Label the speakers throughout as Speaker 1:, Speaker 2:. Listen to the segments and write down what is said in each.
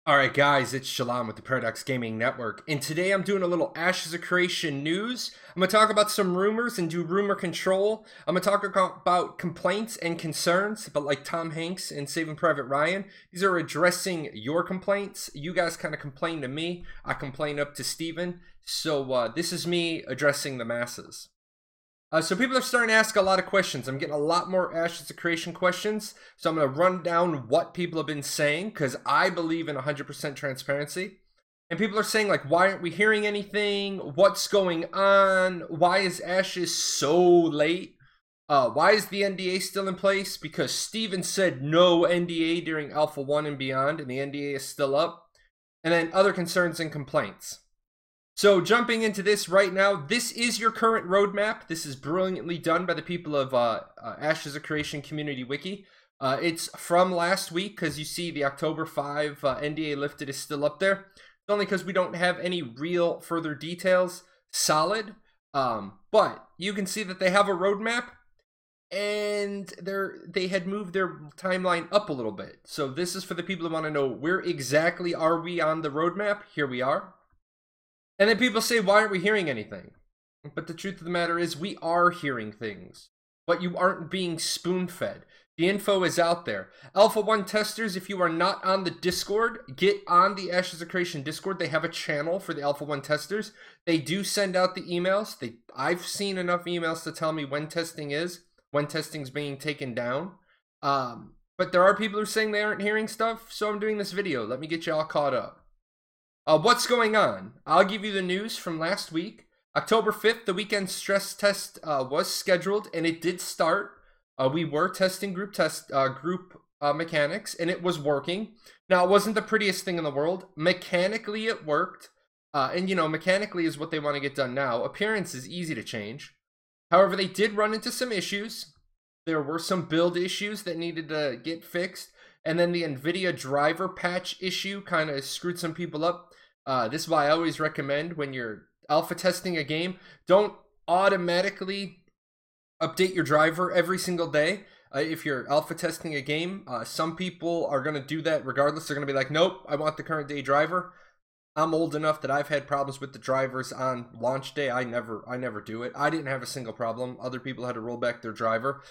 Speaker 1: Alright guys, it's Jahlon with the Paradox Gaming Network, and today I'm doing a little Ashes of Creation news. I'm going to talk about some rumors and do rumor control. I'm going to talk about complaints and concerns, but like Tom Hanks in Saving Private Ryan, these are addressing your complaints. You guys kind of complain to me, I complain up to Steven, so this is me addressing the masses. So people are starting to ask a lot of questions. I'm getting a lot more Ashes of Creation questions. So I'm going to run down what people have been saying because I believe in 100% transparency. And people are saying, like, why aren't we hearing anything? What's going on? Why is Ashes so late? Why is the NDA still in place? Because Steven said no NDA during Alpha 1 and beyond, and the NDA is still up. And then other concerns and complaints. So jumping into this right now, this is your current roadmap. This is brilliantly done by the people of Ashes of Creation Community Wiki. It's from last week because you see the October 5 NDA lifted is still up there. It's only because we don't have any real further details solid. But you can see that they have a roadmap and they had moved their timeline up a little bit. So this is for the people who want to know where exactly are we on the roadmap. Here we are. And then people say, why aren't we hearing anything? But the truth of the matter is we are hearing things, but you aren't being spoon-fed. The info is out there. Alpha 1 testers, if you are not on the Discord, get on the Ashes of Creation Discord. They have a channel for the Alpha 1 testers. They do send out the emails. I've seen enough emails to tell me when testing's being taken down. But there are people who are saying they aren't hearing stuff, so I'm doing this video. Let me get you all caught up. What's going on? I'll give you the news from last week. October 5th, the weekend stress test was scheduled, and it did start. We were testing group mechanics, and it was working. Now, it wasn't the prettiest thing in the world. Mechanically, it worked. And, you know, mechanically is what they want to get done now. Appearance is easy to change. However, they did run into some issues. There were some build issues that needed to get fixed. And then the NVIDIA driver patch issue kind of screwed some people up. This is why I always recommend when you're alpha testing a game, don't automatically update your driver every single day. If you're alpha testing a game, some people are going to do that regardless. They're going to be like, nope, I want the current day driver. I'm old enough that I've had problems with the drivers on launch day. I never do it. I didn't have a single problem. Other people had to roll back their driver.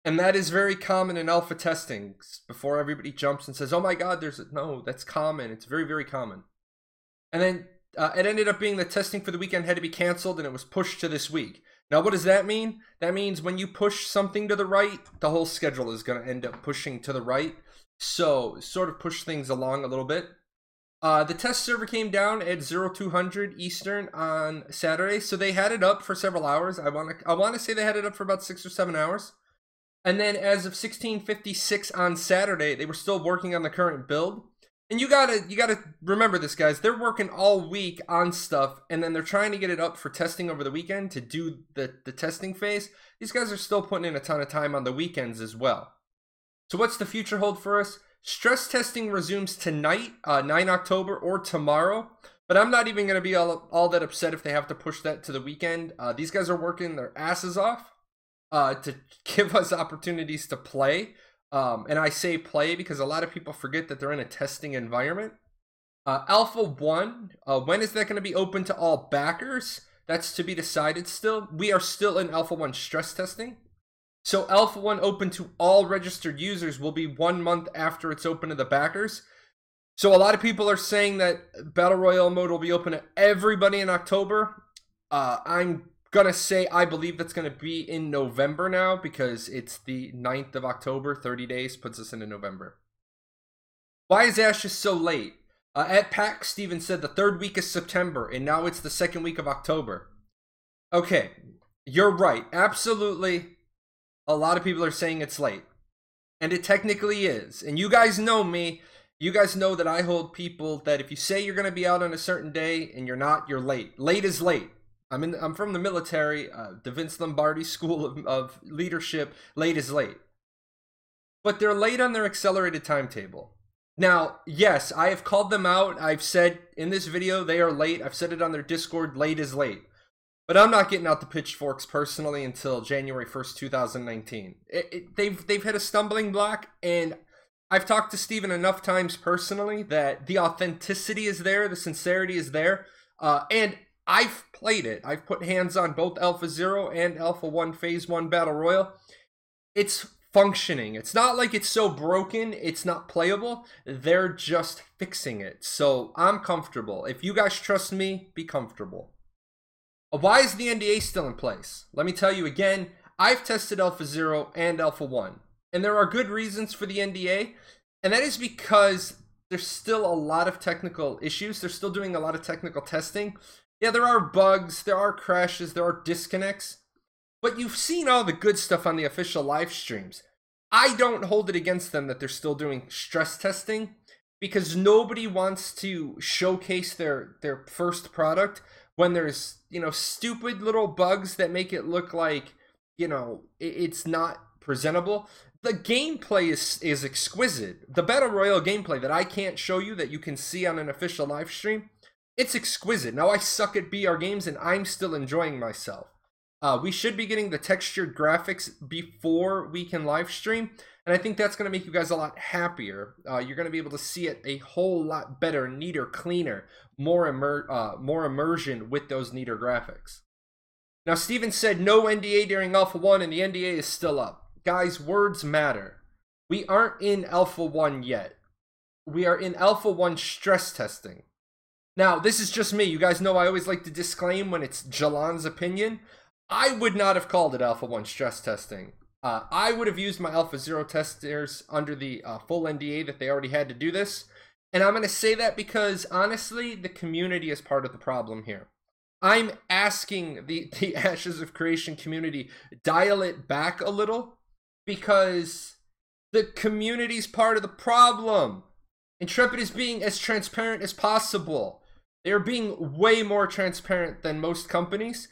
Speaker 1: And that is very common in alpha testing. Before everybody jumps and says, oh my god, no, that's common. It's very, very common. And then it ended up being the testing for the weekend had to be canceled and it was pushed to this week. Now, what does that mean? That means when you push something to the right, the whole schedule is going to end up pushing to the right. So sort of push things along a little bit. The test server came down at 0200 Eastern on Saturday. So they had it up for several hours. I want to say they had it up for about 6 or 7 hours. And then as of 1656 on Saturday, they were still working on the current build. And you gotta remember this, guys. They're working all week on stuff, and then they're trying to get it up for testing over the weekend to do the testing phase. These guys are still putting in a ton of time on the weekends as well. So what's the future hold for us? Stress testing resumes tonight, 9 October, or tomorrow. But I'm not even going to be all that upset if they have to push that to the weekend. These guys are working their asses off to give us opportunities to play. And I say play because a lot of people forget that they're in a testing environment. Alpha 1, when is that going to be open to all backers? That's to be decided still. We are still in Alpha 1 stress testing. So Alpha 1 open to all registered users will be 1 month after it's open to the backers. So a lot of people are saying that Battle Royale mode will be open to everybody in October. I'm gonna say I believe that's gonna be in November now because it's the 9th of October. 30 days puts us into November. Why is Ashes so late? At PAX, Steven said the 3rd week of September, and now it's the 2nd week of October. Okay, you're right. Absolutely, a lot of people are saying it's late, and it technically is. And you guys know me. You guys know that I hold people that if you say you're gonna be out on a certain day and you're not, you're late. Late is late. I'm from the military, the Vince Lombardi School of Leadership. Late is late. But they're late on their accelerated timetable. Now, yes, I have called them out. I've said in this video they are late. I've said it on their Discord, late is late. But I'm not getting out the pitchforks personally until January 1st, 2019. They've hit a stumbling block, and I've talked to Steven enough times personally that the authenticity is there, the sincerity is there, and I've played it. I've put hands on both Alpha Zero and Alpha 1 Phase 1 Battle Royale. It's functioning. It's not like it's so broken it's not playable. They're just fixing it. So I'm comfortable. If you guys trust me, be comfortable. Why is the NDA still in place? Let me tell you again, I've tested Alpha Zero and Alpha 1. And there are good reasons for the NDA. And that is because there's still a lot of technical issues. They're still doing a lot of technical testing. Yeah, there are bugs, there are crashes, there are disconnects. But you've seen all the good stuff on the official live streams. I don't hold it against them that they're still doing stress testing because nobody wants to showcase their first product when there's, stupid little bugs that make it look like, it's not presentable. The gameplay is exquisite. The Battle Royale gameplay that I can't show you that you can see on an official live stream, it's exquisite. Now I suck at BR games and I'm still enjoying myself. We should be getting the textured graphics before we can live stream, and I think that's going to make you guys a lot happier. You're going to be able to see it a whole lot better, neater, cleaner, more immersion with those neater graphics. Now, Steven said no NDA during Alpha 1, and the NDA is still up. Guys, words matter. We aren't in Alpha 1 yet. We are in Alpha 1 stress testing. Now, this is just me. You guys know I always like to disclaim when it's Jahlon's opinion. I would not have called it Alpha 1 stress testing. I would have used my Alpha Zero testers under the full NDA that they already had to do this. And I'm going to say that because, honestly, the community is part of the problem here. I'm asking the Ashes of Creation community, dial it back a little, because the community's part of the problem. Intrepid is being as transparent as possible. They're being way more transparent than most companies.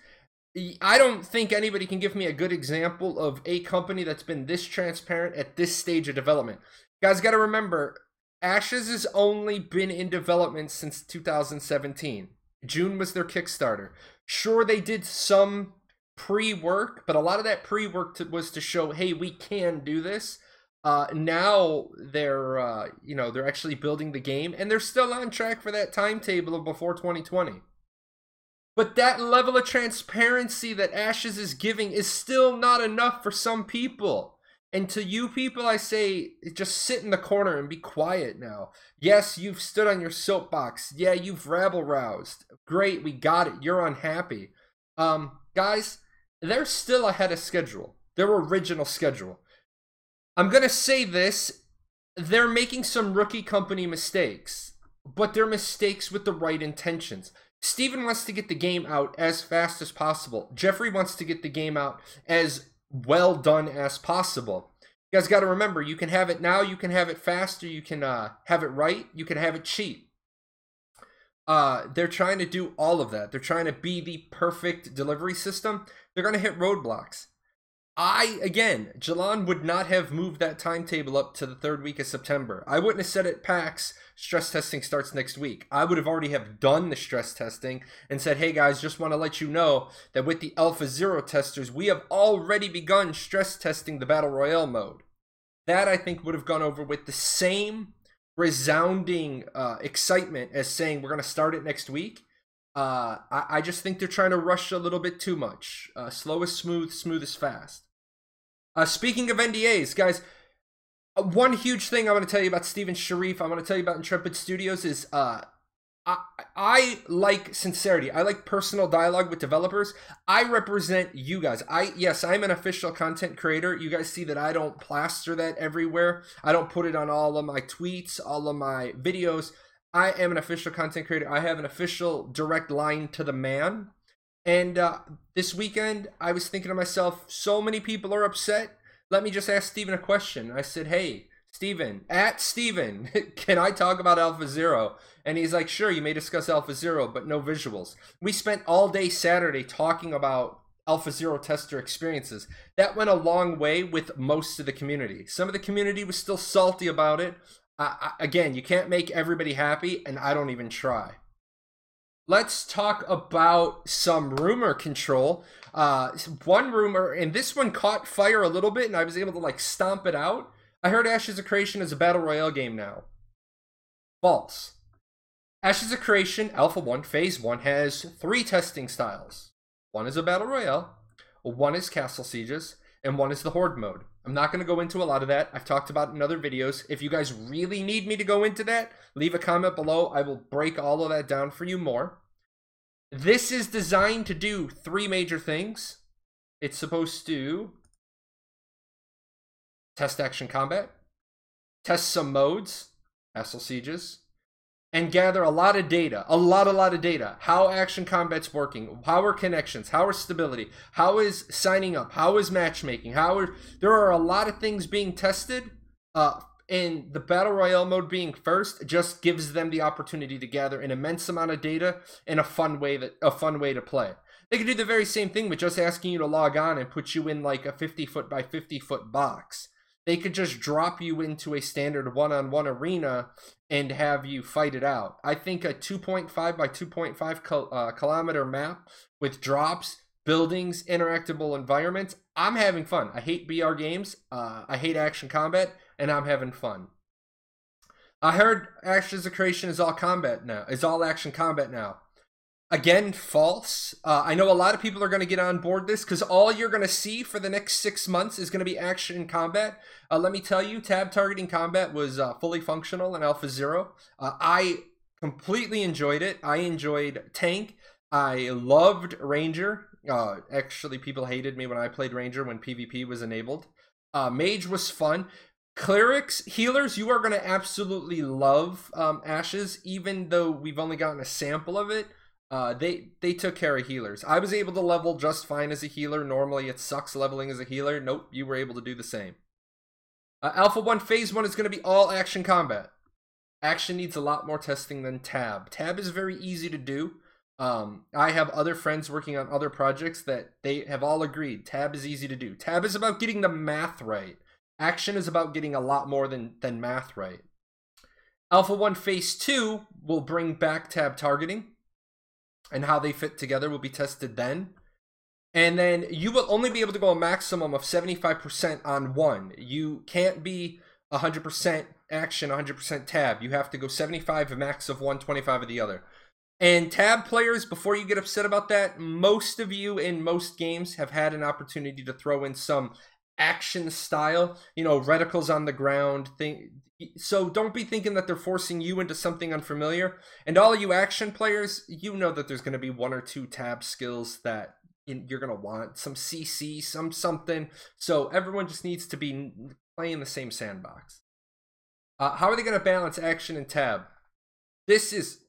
Speaker 1: I don't think anybody can give me a good example of a company that's been this transparent at this stage of development. You guys got to remember, Ashes has only been in development since 2017. June was their Kickstarter. Sure, they did some pre-work, but a lot of that pre-work was to show, hey, we can do this. Now they're, they're actually building the game, and they're still on track for that timetable of before 2020. But that level of transparency that Ashes is giving is still not enough for some people. And to you people, I say, just sit in the corner and be quiet now. Yes, you've stood on your soapbox. Yeah, you've rabble-roused. Great, we got it. You're unhappy. Guys, they're still ahead of schedule. Their original schedule. I'm going to say this. They're making some rookie company mistakes. But they're mistakes with the right intentions. Steven wants to get the game out as fast as possible. Jeffrey wants to get the game out as well done as possible. You guys got to remember, you can have it now, you can have it faster, you can have it right, you can have it cheap. They're trying to do all of that. They're trying to be the perfect delivery system. They're going to hit roadblocks. Again, Jahlon would not have moved that timetable up to the third week of September. I wouldn't have said at PAX, stress testing starts next week. I would have already have done the stress testing and said, hey guys, just want to let you know that with the Alpha Zero testers, we have already begun stress testing the Battle Royale mode. That, I think, would have gone over with the same resounding excitement as saying we're going to start it next week. I just think they're trying to rush a little bit too much. Slow is smooth, smooth is fast. Speaking of NDAs, guys, one huge thing I want to tell you about Steven Sharif, I want to tell you about Intrepid Studios is I like sincerity. I like personal dialogue with developers. I represent you guys. Yes, I'm an official content creator. You guys see that I don't plaster that everywhere. I don't put it on all of my tweets, all of my videos. I am an official content creator. I have an official direct line to the man. And this weekend, I was thinking to myself, so many people are upset. Let me just ask Steven a question. I said, hey, Steven, can I talk about Alpha Zero? And he's like, sure, you may discuss Alpha Zero, but no visuals. We spent all day Saturday talking about Alpha Zero tester experiences. That went a long way with most of the community. Some of the community was still salty about it. Again, you can't make everybody happy, and I don't even try. Let's talk about some rumor control. One rumor, and this one caught fire a little bit, and I was able to stomp it out. I heard Ashes of Creation is a battle royale game now. False. Ashes of Creation Alpha 1 Phase 1 has 3 testing styles. One is a battle royale, one is castle sieges, and one is the horde mode. I'm not going to go into a lot of that. I've talked about it in other videos. If you guys really need me to go into that, leave a comment below. I will break all of that down for you more. This is designed to do 3 major things. It's supposed to test action combat, test some modes, castle sieges, and gather a lot of data, a lot of data. How action combat's working, how are connections, how are stability, how is signing up, how is matchmaking, there are a lot of things being tested. And the battle royale mode being first just gives them the opportunity to gather an immense amount of data in a fun way to play. They could do the very same thing with just asking you to log on and put you in like a 50-foot by 50-foot box. They could just drop you into a standard one-on-one arena and have you fight it out. I think a 2.5 by 2.5 kilometer map with drops, buildings, interactable environments, I'm having fun. I hate BR games. I hate action combat, and I'm having fun. I heard Ashes of Creation is all combat now. Is all action combat now. Again, false. I know a lot of people are going to get on board this because all you're going to see for the next 6 months is going to be action and combat. Let me tell you, tab targeting combat was fully functional in Alpha 0. I completely enjoyed it. I enjoyed Tank. I loved Ranger. Actually, people hated me when I played Ranger when PvP was enabled. Mage was fun. Clerics, healers, you are going to absolutely love Ashes, even though we've only gotten a sample of it. They took care of healers. I was able to level just fine as a healer. Normally it sucks leveling as a healer. Nope, you were able to do the same. Alpha 1 Phase 1 is going to be all action combat. Action needs a lot more testing than tab. Tab is very easy to do. I have other friends working on other projects that they have all agreed tab is easy to do. Tab is about getting the math right. Action is about getting a lot more than math right. Alpha 1 Phase 2 will bring back tab targeting, and how they fit together will be tested then. And then you will only be able to go a maximum of 75% on one. You can't be 100% action, 100% tab. You have to go 75 a max of one, 25 of the other. And tab players, before you get upset about that, most of you in most games have had an opportunity to throw in some action style, you know, reticles on the ground thing. So don't be thinking that they're forcing you into something unfamiliar. And all of you action players, you know that there's going to be 1 or 2 tab skills that you're going to want. Some CC, some something. So everyone just needs to be playing the same sandbox. How are they going to balance action and tab? This is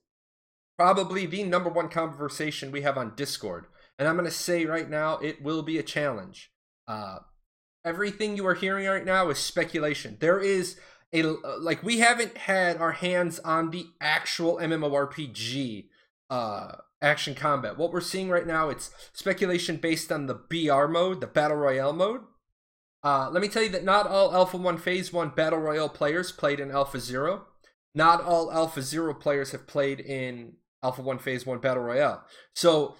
Speaker 1: probably the #1 conversation we have on Discord. And I'm going to say right now, it will be a challenge. Everything you are hearing right now is speculation. There is we haven't had our hands on the actual MMORPG action combat. What we're seeing right now, it's speculation based on the BR mode, the Battle Royale mode. Let me tell you that not all Alpha 1 Phase 1 Battle Royale players played in Alpha 0. Not all Alpha 0 players have played in Alpha 1 Phase 1 Battle Royale. So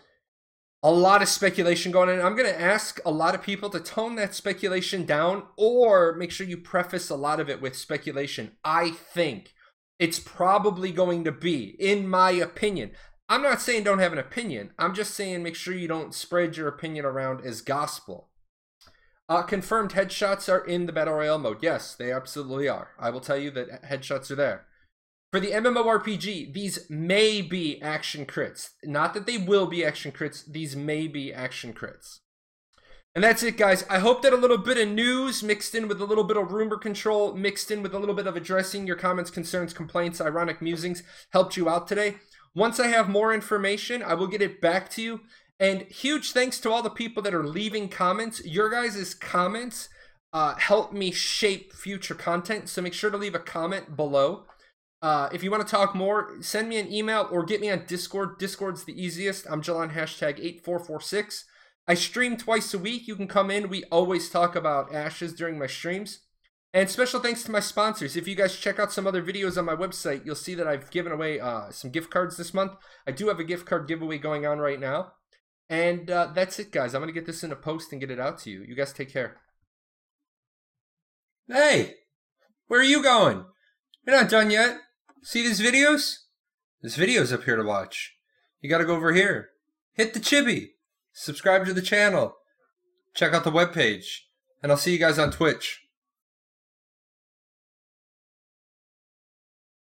Speaker 1: a lot of speculation going on. I'm going to ask a lot of people to tone that speculation down, or make sure you preface a lot of it with speculation. I think it's probably going to be, in my opinion. I'm not saying don't have an opinion. I'm just saying make sure you don't spread your opinion around as gospel. Confirmed headshots are in the Battle Royale mode. Yes, they absolutely are. I will tell you that headshots are there. For the MMORPG, these may be action crits. Not that they will be action crits. These may be action crits. And that's it, guys. I hope that a little bit of news mixed in with a little bit of rumor control, mixed in with a little bit of addressing your comments, concerns, complaints, ironic musings helped you out today. Once I have more information, I will get it back to you. And huge thanks to all the people that are leaving comments. Your guys' comments help me shape future content. So make sure to leave a comment below. If you want to talk more, send me an email or get me on Discord. Discord's the easiest. I'm Jahlon, #8446. I stream twice a week. You can come in. We always talk about Ashes during my streams. And special thanks to my sponsors. If you guys check out some other videos on my website, you'll see that I've given away some gift cards this month. I do have a gift card giveaway going on right now. And that's it, guys. I'm going to get this in a post and get it out to you. You guys take care.
Speaker 2: Hey!
Speaker 1: Where are you going? You're not done yet. See these videos? This video's up here to watch. You gotta go over here. Hit the chibi. Subscribe to the channel. Check out the webpage. And I'll see you guys on Twitch.